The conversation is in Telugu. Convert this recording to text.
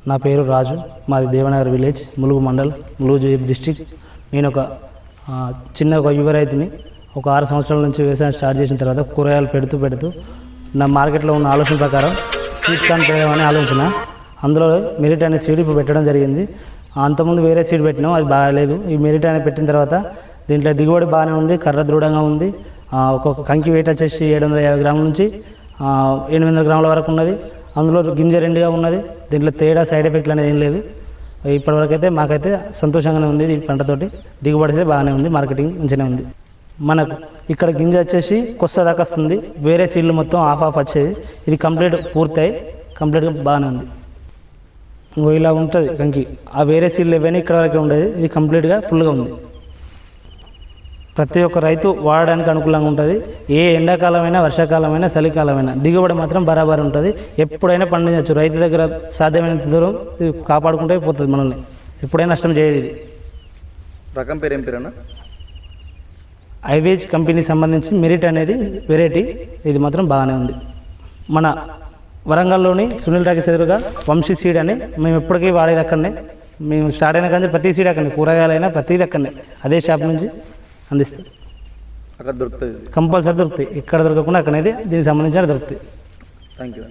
నా పేరు రాజు, మాది దేవనగర్ విలేజ్, ములుగు మండల్, ములుగు డిస్టిక్. నేను ఒక చిన్న యువ రైతుని. ఒక 6 సంవత్సరాల నుంచి వ్యవసాయం స్టార్ట్ చేసిన తర్వాత కూరగాయలు పెడుతూ నా మార్కెట్లో ఉన్న ఆలోచన ప్రకారం సీడ్ కార్న్ పెట్టామని ఆలోచన. అందులో మెరిట్ అనే సీడ్ ఇప్పుడు పెట్టడం జరిగింది. అంతకుముందు వేరే సీడ్ పెట్టినాం, అది బాగాలేదు. ఈ మెరిట్ అనేది పెట్టిన తర్వాత దీంట్లో దిగుబడి బాగానే ఉంది, కర్ర దృఢంగా ఉంది. ఒక్కొక్క కంకి వెయిట్ వచ్చేసి 750 గ్రాముల నుంచి 800 గ్రాముల వరకు ఉన్నది. అందులో గింజ రెండుగా ఉన్నది. దీంట్లో తేడా సైడ్ ఎఫెక్ట్లు అనేది ఏం లేదు. ఇప్పటివరకు అయితే మాకైతే సంతోషంగానే ఉంది. ఈ పంటతోటి దిగుబడి అయితే బాగానే ఉంది, మార్కెటింగ్ మంచిగానే ఉంది. మనకు ఇక్కడ గింజ వచ్చేసి కొస్త దాకా వస్తుంది. వేరే సీడ్లు మొత్తం ఆఫ్ వచ్చేది. ఇది కంప్లీట్ పూర్తయి కంప్లీట్గా బాగానే ఉంది. ఇలా ఉంటుంది కంకి. ఆ వేరే సీడ్లు ఏవైనా ఇక్కడ వరకే ఉండేది, ఇది కంప్లీట్గా ఫుల్గా ఉంది. ప్రతి ఒక్క రైతు వాడడానికి అనుకూలంగా ఉంటుంది. ఏ ఎండాకాలమైనా, వర్షాకాలమైనా, చలికాలమైనా దిగుబడి మాత్రం బరాబర్ ఉంటుంది. ఎప్పుడైనా పండించవచ్చు. రైతు దగ్గర సాధ్యమైనంత దూరం కాపాడుకుంటే పోతుంది. మనల్ని ఎప్పుడైనా నష్టం చేయదు. ఇది రకం పేరు ఏం పేరన్నా? ఐవేజ్ కంపెనీకి సంబంధించి మెరిట్ అనేది వెరైటీ. ఇది మాత్రం బాగానే ఉంది. మన వరంగల్లోని సునీల్ టాకీస్ ఎదురుగా వంశీ సీడ్ అని మేము ఎప్పటికీ వాడేది అక్కడనే. మేము స్టార్ట్ అయిన కానీ ప్రతి సీడ్ అక్కడనే, కూరగాయలైనా ప్రతిదీ అక్కడనే, అదే షాప్ నుంచి అందిస్తాం. అక్కడ దొరుకుతుంది, కంపల్సరీ దొరుకుతాయి. ఇక్కడ దొరకకుండా అక్కడనేది దీనికి సంబంధించిన దొరుకుతాయి. Thank you.